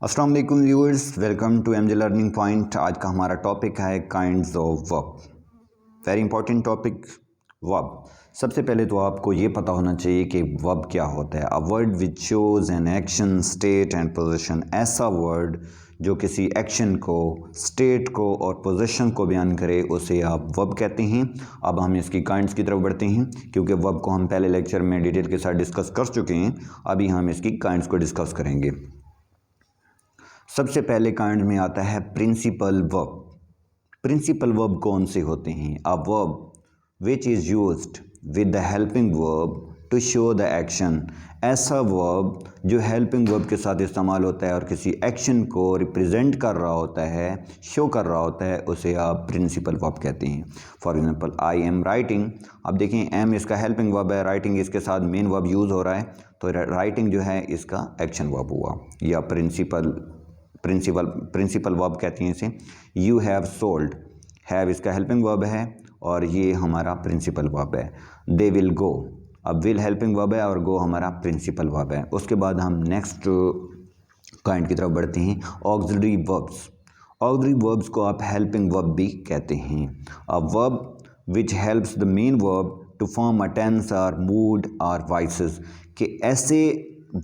अस्सलाम वालेकुम viewers, welcome to MJ learning point. आज का हमारा टॉपिक है kinds of verb. Very important topic verb. सबसे पहले तो आपको ये पता होना चाहिए कि वर्ब क्या होता है। A word which shows an action, state and position. ऐसा वर्ड जो किसी एक्शन को, स्टेट को और पोजीशन को बयान करे उसे आप वर्ब कहते हैं। अब हम इसकी काइंड्स की तरफ बढ़ते हैं क्योंकि वर्ब को हम पहले लेक्चर में डिटेल के साथ डिस्कस कर चुके हैं। अभी हम इसकी काइंड्स को डिस्कस करेंगे। सबसे पहले काइंड में आता है प्रिंसिपल वर्ब। प्रिंसिपल वर्ब कौन से होते हैं? A verb which is used with the helping verb to show the action. ऐसा वर्ब जो हेल्पिंग वर्ब के साथ इस्तेमाल होता है और किसी एक्शन को रिप्रेजेंट कर रहा होता है, शो कर रहा होता है, उसे आप प्रिंसिपल वर्ब कहते हैं। For example I am writing. अब देखें, एम इसका हेल्पिंग वर्ब है, राइटिंग इसके साथ मेन वर्ब यूज़ हो रहा है, तो राइटिंग जो है इसका एक्शन वर्ब हुआ या प्रिंसिपल वर्ब कहते हैं इसे। यू हैव सोल्ड, हैव इसका हेल्पिंग वर्ब है और ये हमारा प्रिंसिपल वर्ब है। दे विल गो, अब विल हेल्पिंग वर्ब है और गो हमारा प्रिंसिपल वर्ब है। उसके बाद हम नेक्स्ट काइंड की तरफ बढ़ते हैं, ऑक्सिलरी वर्ब्स। ऑक्सिलरी वर्ब्स को आप हेल्पिंग वर्ब भी कहते हैं। A verb which helps the main verb to form a tense और मूड और वॉइसेस। कि ऐसे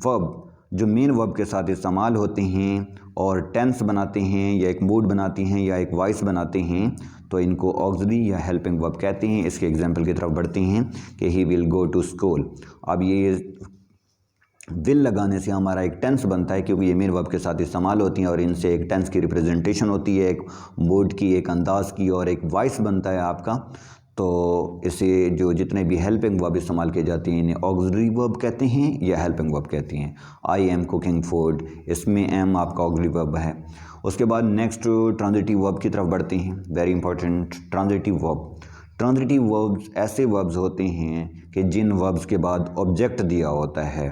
वर्ब जो मेन वर्ब के साथ इस्तेमाल होते हैं और टेंस बनाते हैं या एक मूड बनाती हैं या एक वॉइस बनाते हैं, तो इनको ऑक्सिलरी या हेल्पिंग वर्ब कहते हैं। इसके एग्जांपल की तरफ बढ़ते हैं कि he will go to school. अब ये विल लगाने से हमारा एक टेंस बनता है क्योंकि ये मेन वर्ब के साथ इस्तेमाल होती हैं और इनसे एक टेंस की रिप्रेजेंटेशन होती है, एक मूड की, एक अंदाज की और एक वॉइस बनता है आपका। तो इसे जो जितने भी हेल्पिंग वर्ब इस्तेमाल किए जाते हैं इन्हें ऑक्सिलरी वर्ब कहते हैं या हेल्पिंग वर्ब कहते हैं। आई एम कुकिंग फूड, इसमें एम आपका ऑक्सिलरी वर्ब है। उसके बाद नेक्स्ट ट्रांजिटिव वर्ब की तरफ बढ़ते हैं। Very important, transitive verb. Transitive verbs ऐसे वर्ब्स होते हैं कि जिन वर्ब्स के बाद ऑब्जेक्ट दिया होता है।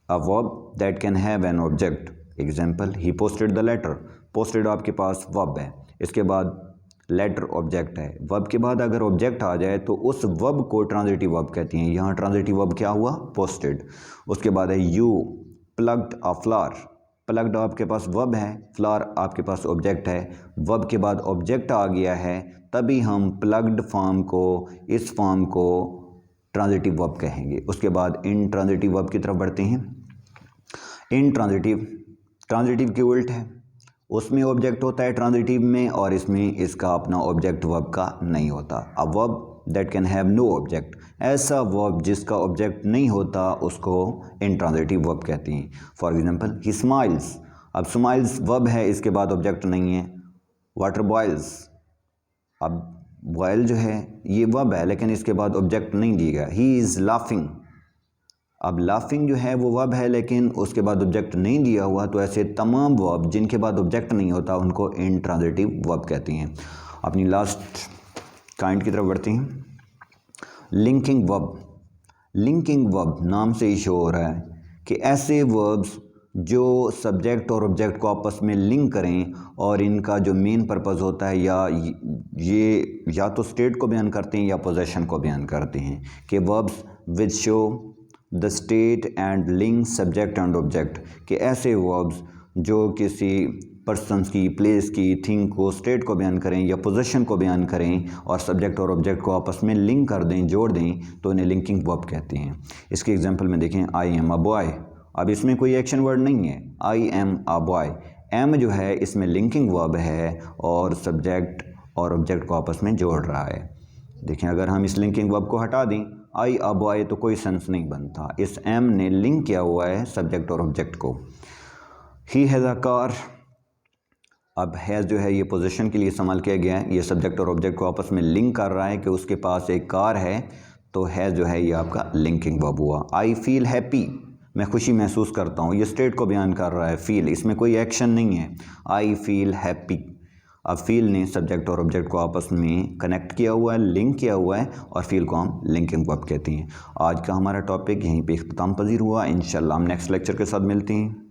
A verb that can have an object. Example, he posted the letter. Posted आपके पास वर्ब है, इसके बाद लेटर ऑब्जेक्ट है। वर्ब के बाद अगर ऑब्जेक्ट आ जाए तो उस वर्ब को ट्रांजिटिव वर्ब कहती हैं। यहाँ ट्रांजिटिव वर्ब क्या हुआ? पोस्टेड। उसके बाद है you plugged a flower. Plugged आपके पास वर्ब है, फ्लावर आपके पास ऑब्जेक्ट है। वर्ब के बाद ऑब्जेक्ट आ गया है, तभी हम प्लग्ड फॉर्म को, इस फॉर्म को ट्रांजिटिव वर्ब कहेंगे। उसके बाद इन ट्रांजिटिव वर्ब की तरफ बढ़ते हैं। इन ट्रांजिटिव के उल्ट है, उसमें ऑब्जेक्ट होता है ट्रांजिटिव में और इसमें इसका अपना ऑब्जेक्ट वर्ब का नहीं होता। A verb that can have no object. ऐसा वर्ब जिसका ऑब्जेक्ट नहीं होता उसको इंट्रांजिटिव वर्ब कहते हैं। For example, he smiles. अब स्माइल्स वर्ब है, इसके बाद ऑब्जेक्ट नहीं है। वाटर बॉयल्स, अब बॉयल जो है ये वर्ब है लेकिन इसके बाद ऑब्जेक्ट नहीं दिया गया। He is laughing. अब लाफिंग जो है वो वर्ब है लेकिन उसके बाद ऑब्जेक्ट नहीं दिया हुआ, तो ऐसे तमाम वर्ब जिनके बाद ऑब्जेक्ट नहीं होता उनको इंट्रांजिटिव वर्ब कहते हैं। अपनी लास्ट काइंड की तरफ बढ़ते हैं, लिंकिंग वर्ब। लिंकिंग वर्ब नाम से ही शो हो रहा है कि ऐसे वर्ब्स जो सब्जेक्ट और ऑब्जेक्ट को आपस में लिंक करें और इनका जो मेन पर्पस होता है ये या तो स्टेट को बयान करते हैं या पोजेशन को बयान करते हैं। कि verbs which show the state and link subject and object. कि ऐसे वर्ब्स जो किसी पर्सन्स की, प्लेस की, थिंग को, स्टेट को बयान करें या पोजीशन को बयान करें और सब्जेक्ट और ऑब्जेक्ट को आपस में लिंक कर दें, जोड़ दें, तो इन्हें लिंकिंग वर्ब कहते हैं। इसके एग्जांपल में देखें, आई एम अ बॉय। अब इसमें कोई एक्शन वर्ड नहीं है, I am a boy. Am जो है इसमें लिंकिंग वर्ब है और सब्जेक्ट और ऑब्जेक्ट को आपस में जोड़ रहा है। देखें, अगर हम इस लिंकिंग वर्ब को हटा दें, आई अ बॉय, तो कोई सेंस नहीं बनता। इस एम ने लिंक किया हुआ है सब्जेक्ट और ऑब्जेक्ट को। He has a car. अब हैज़ जो है ये पोजीशन के लिए इस्तेमाल किया गया है, ये सब्जेक्ट और ऑब्जेक्ट को आपस में लिंक कर रहा है कि उसके पास एक कार है, तो हैज़ जो है ये आपका लिंकिंग वर्ब हुआ। आई फील हैप्पी, मैं खुशी महसूस करता हूँ, ये स्टेट को बयान कर रहा है। फील, इसमें कोई एक्शन नहीं है। I feel happy. अब फील ने सब्जेक्ट और ऑब्जेक्ट को आपस में कनेक्ट किया हुआ है, लिंक किया हुआ है और फील को हम लिंकिंग वर्ब कहते हैं। आज का हमारा टॉपिक यहीं पे इख्तिताम पजीर हुआ। इंशाल्लाह हम नेक्स्ट लेक्चर के साथ मिलते हैं।